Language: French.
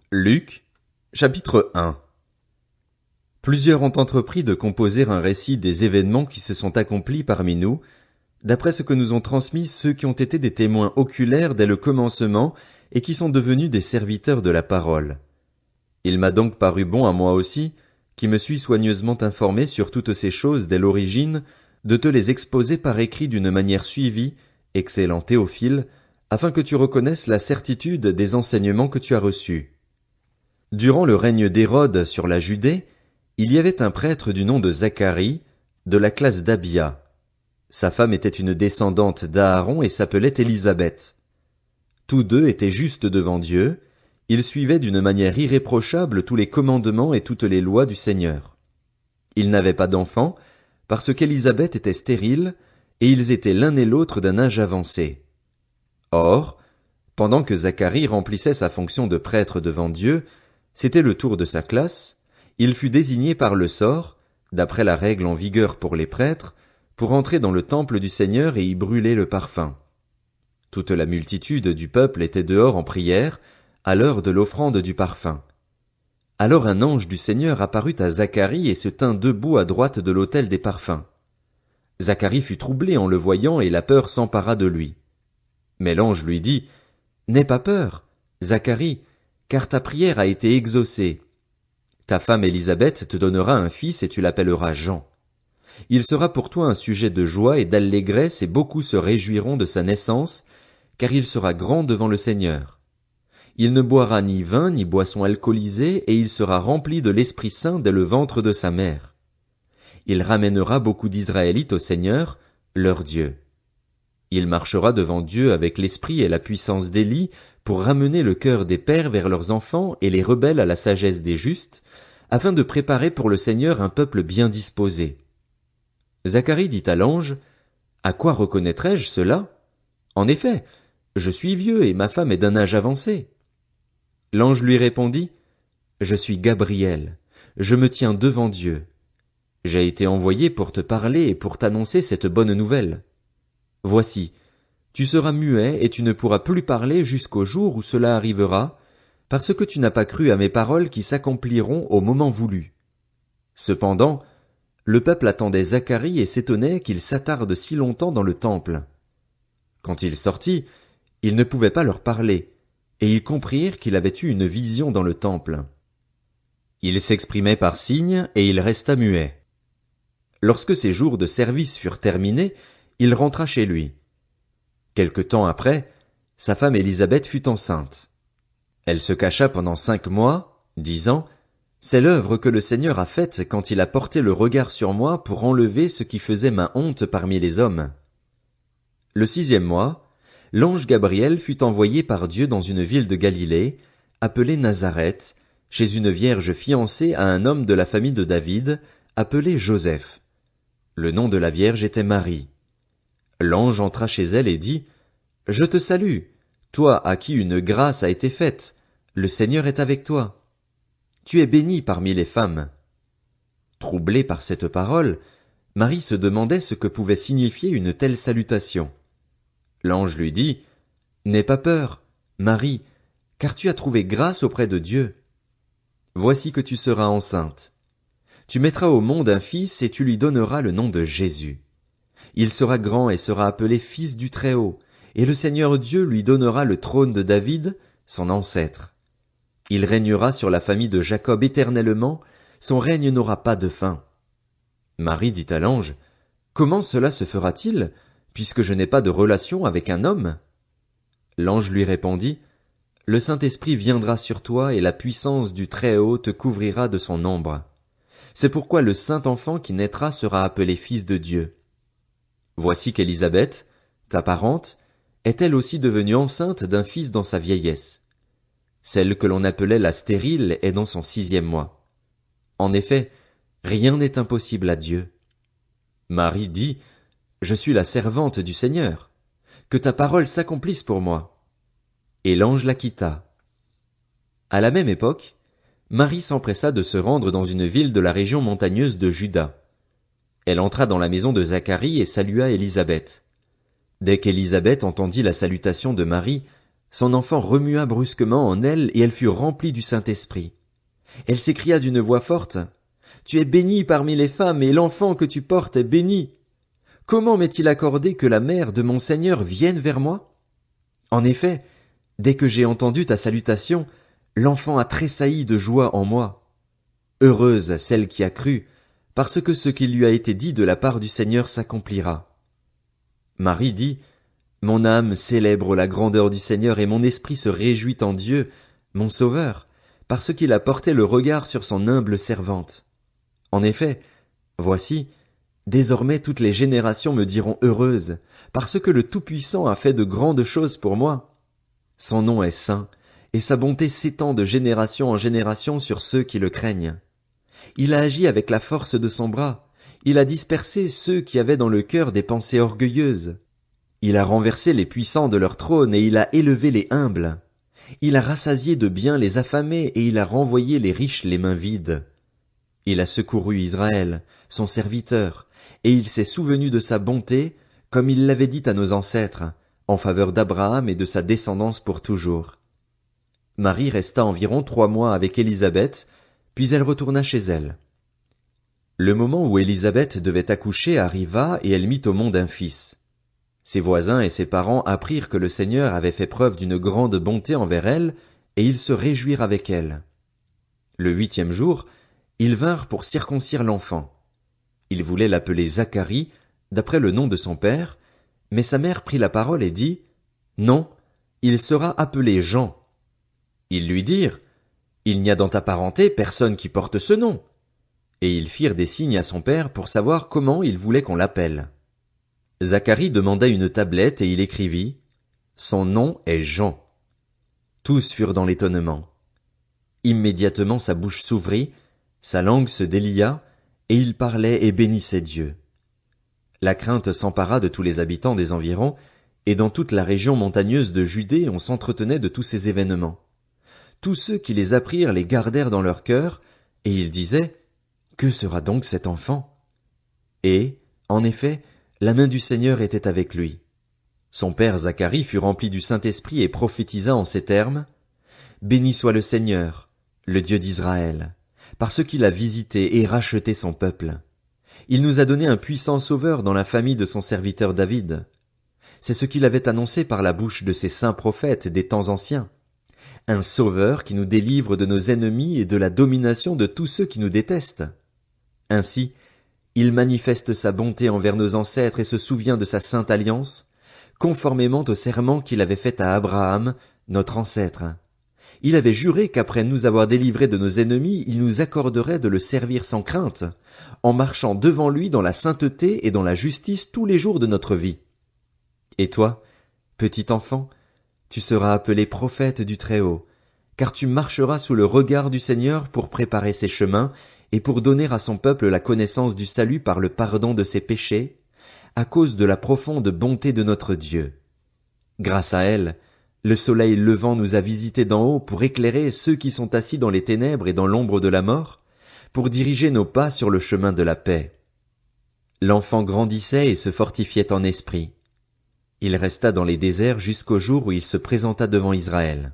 Luc, chapitre 1. Plusieurs ont entrepris de composer un récit des événements qui se sont accomplis parmi nous, d'après ce que nous ont transmis ceux qui ont été des témoins oculaires dès le commencement et qui sont devenus des serviteurs de la parole. Il m'a donc paru bon à moi aussi, qui me suis soigneusement informé sur toutes ces choses dès l'origine, de te les exposer par écrit d'une manière suivie, excellent Théophile, afin que tu reconnaisses la certitude des enseignements que tu as reçus. Durant le règne d'Hérode sur la Judée, il y avait un prêtre du nom de Zacharie, de la classe d'Abia. Sa femme était une descendante d'Aaron et s'appelait Élisabeth. Tous deux étaient justes devant Dieu, ils suivaient d'une manière irréprochable tous les commandements et toutes les lois du Seigneur. Ils n'avaient pas d'enfants, parce qu'Élisabeth était stérile, et ils étaient l'un et l'autre d'un âge avancé. Or, pendant que Zacharie remplissait sa fonction de prêtre devant Dieu, c'était le tour de sa classe, il fut désigné par le sort, d'après la règle en vigueur pour les prêtres, pour entrer dans le temple du Seigneur et y brûler le parfum. Toute la multitude du peuple était dehors en prière, à l'heure de l'offrande du parfum. Alors un ange du Seigneur apparut à Zacharie et se tint debout à droite de l'autel des parfums. Zacharie fut troublé en le voyant et la peur s'empara de lui. Mais l'ange lui dit, « N'aie pas peur, Zacharie, car ta prière a été exaucée. Ta femme Élisabeth te donnera un fils et tu l'appelleras Jean. Il sera pour toi un sujet de joie et d'allégresse et beaucoup se réjouiront de sa naissance, car il sera grand devant le Seigneur. Il ne boira ni vin ni boisson alcoolisée et il sera rempli de l'Esprit Saint dès le ventre de sa mère. Il ramènera beaucoup d'Israélites au Seigneur, leur Dieu. Il marchera devant Dieu avec l'esprit et la puissance d'Élie pour ramener le cœur des pères vers leurs enfants et les rebelles à la sagesse des justes, afin de préparer pour le Seigneur un peuple bien disposé. Zacharie dit à l'ange, « À quoi reconnaîtrai-je cela? En effet, je suis vieux et ma femme est d'un âge avancé. » L'ange lui répondit, « Je suis Gabriel, je me tiens devant Dieu. J'ai été envoyé pour te parler et pour t'annoncer cette bonne nouvelle. Voici, tu seras muet et tu ne pourras plus parler jusqu'au jour où cela arrivera, parce que tu n'as pas cru à mes paroles qui s'accompliront au moment voulu. » Cependant, le peuple attendait Zacharie et s'étonnait qu'il s'attarde si longtemps dans le temple. Quand il sortit, il ne pouvait pas leur parler, et ils comprirent qu'il avait eu une vision dans le temple. Il s'exprimait par signes et il resta muet. Lorsque ses jours de service furent terminés, il rentra chez lui. Quelque temps après, sa femme Élisabeth fut enceinte. Elle se cacha pendant 5 mois, disant, « C'est l'œuvre que le Seigneur a faite quand il a porté le regard sur moi pour enlever ce qui faisait ma honte parmi les hommes. » Le 6e mois, l'ange Gabriel fut envoyé par Dieu dans une ville de Galilée, appelée Nazareth, chez une vierge fiancée à un homme de la famille de David, appelé Joseph. Le nom de la vierge était Marie. L'ange entra chez elle et dit, « Je te salue, toi à qui une grâce a été faite, le Seigneur est avec toi. Tu es bénie parmi les femmes. » Troublée par cette parole, Marie se demandait ce que pouvait signifier une telle salutation. L'ange lui dit, « N'aie pas peur, Marie, car tu as trouvé grâce auprès de Dieu. Voici que tu seras enceinte. Tu mettras au monde un fils et tu lui donneras le nom de Jésus. Il sera grand et sera appelé Fils du Très-Haut, et le Seigneur Dieu lui donnera le trône de David, son ancêtre. Il régnera sur la famille de Jacob éternellement, son règne n'aura pas de fin. » Marie dit à l'ange, « Comment cela se fera-t-il, puisque je n'ai pas de relation avec un homme? » L'ange lui répondit, « Le Saint-Esprit viendra sur toi et la puissance du Très-Haut te couvrira de son ombre. C'est pourquoi le saint enfant qui naîtra sera appelé Fils de Dieu. Voici qu'Élisabeth, ta parente, est elle aussi devenue enceinte d'un fils dans sa vieillesse. Celle que l'on appelait la stérile est dans son 6e mois. En effet, rien n'est impossible à Dieu. » Marie dit, « Je suis la servante du Seigneur. Que ta parole s'accomplisse pour moi. » Et l'ange la quitta. À la même époque, Marie s'empressa de se rendre dans une ville de la région montagneuse de Juda. Elle entra dans la maison de Zacharie et salua Élisabeth. Dès qu'Élisabeth entendit la salutation de Marie, Son enfant remua brusquement en elle et elle fut remplie du Saint-Esprit. Elle s'écria d'une voix forte, « Tu es bénie parmi les femmes et l'enfant que tu portes est béni. Comment m'est-il accordé que la mère de mon Seigneur vienne vers moi? En effet, dès que j'ai entendu ta salutation, l'enfant a tressailli de joie en moi. Heureuse celle qui a cru, parce que ce qui lui a été dit de la part du Seigneur s'accomplira. » Marie dit, « Mon âme célèbre la grandeur du Seigneur et mon esprit se réjouit en Dieu, mon Sauveur, parce qu'il a porté le regard sur son humble servante. En effet, voici, désormais toutes les générations me diront heureuse, parce que le Tout-Puissant a fait de grandes choses pour moi. Son nom est saint, et sa bonté s'étend de génération en génération sur ceux qui le craignent. Il a agi avec la force de son bras, il a dispersé ceux qui avaient dans le cœur des pensées orgueilleuses. Il a renversé les puissants de leur trône et il a élevé les humbles. Il a rassasié de biens les affamés et il a renvoyé les riches les mains vides. Il a secouru Israël, son serviteur, et il s'est souvenu de sa bonté, comme il l'avait dit à nos ancêtres, en faveur d'Abraham et de sa descendance pour toujours. Marie resta environ 3 mois avec Élisabeth, puis elle retourna chez elle. Le moment où Élisabeth devait accoucher arriva et elle mit au monde un fils. Ses voisins et ses parents apprirent que le Seigneur avait fait preuve d'une grande bonté envers elle, et ils se réjouirent avec elle. Le 8e jour, ils vinrent pour circoncire l'enfant. Ils voulaient l'appeler Zacharie, d'après le nom de son père, mais sa mère prit la parole et dit, « Non, il sera appelé Jean. » Ils lui dirent, « Il n'y a dans ta parenté personne qui porte ce nom. » Et ils firent des signes à son père pour savoir comment il voulait qu'on l'appelle. Zacharie demanda une tablette et il écrivit, « Son nom est Jean. » Tous furent dans l'étonnement. Immédiatement sa bouche s'ouvrit, sa langue se délia, et il parlait et bénissait Dieu. La crainte s'empara de tous les habitants des environs, et dans toute la région montagneuse de Judée on s'entretenait de tous ces événements. Tous ceux qui les apprirent les gardèrent dans leur cœur, et ils disaient, « Que sera donc cet enfant? » Et, en effet, la main du Seigneur était avec lui. Son père Zacharie fut rempli du Saint-Esprit et prophétisa en ces termes, « Béni soit le Seigneur, le Dieu d'Israël, parce qu'il a visité et racheté son peuple. Il nous a donné un puissant sauveur dans la famille de son serviteur David. C'est ce qu'il avait annoncé par la bouche de ses saints prophètes des temps anciens. Un sauveur qui nous délivre de nos ennemis et de la domination de tous ceux qui nous détestent. Ainsi, il manifeste sa bonté envers nos ancêtres et se souvient de sa sainte alliance, conformément au serment qu'il avait fait à Abraham, notre ancêtre. Il avait juré qu'après nous avoir délivrés de nos ennemis, il nous accorderait de le servir sans crainte, en marchant devant lui dans la sainteté et dans la justice tous les jours de notre vie. Et toi, petit enfant, tu seras appelé prophète du Très-Haut, car tu marcheras sous le regard du Seigneur pour préparer ses chemins et pour donner à son peuple la connaissance du salut par le pardon de ses péchés, à cause de la profonde bonté de notre Dieu. Grâce à elle, le soleil levant nous a visités d'en haut pour éclairer ceux qui sont assis dans les ténèbres et dans l'ombre de la mort, pour diriger nos pas sur le chemin de la paix. L'enfant grandissait et se fortifiait en esprit. Il resta dans les déserts jusqu'au jour où il se présenta devant Israël.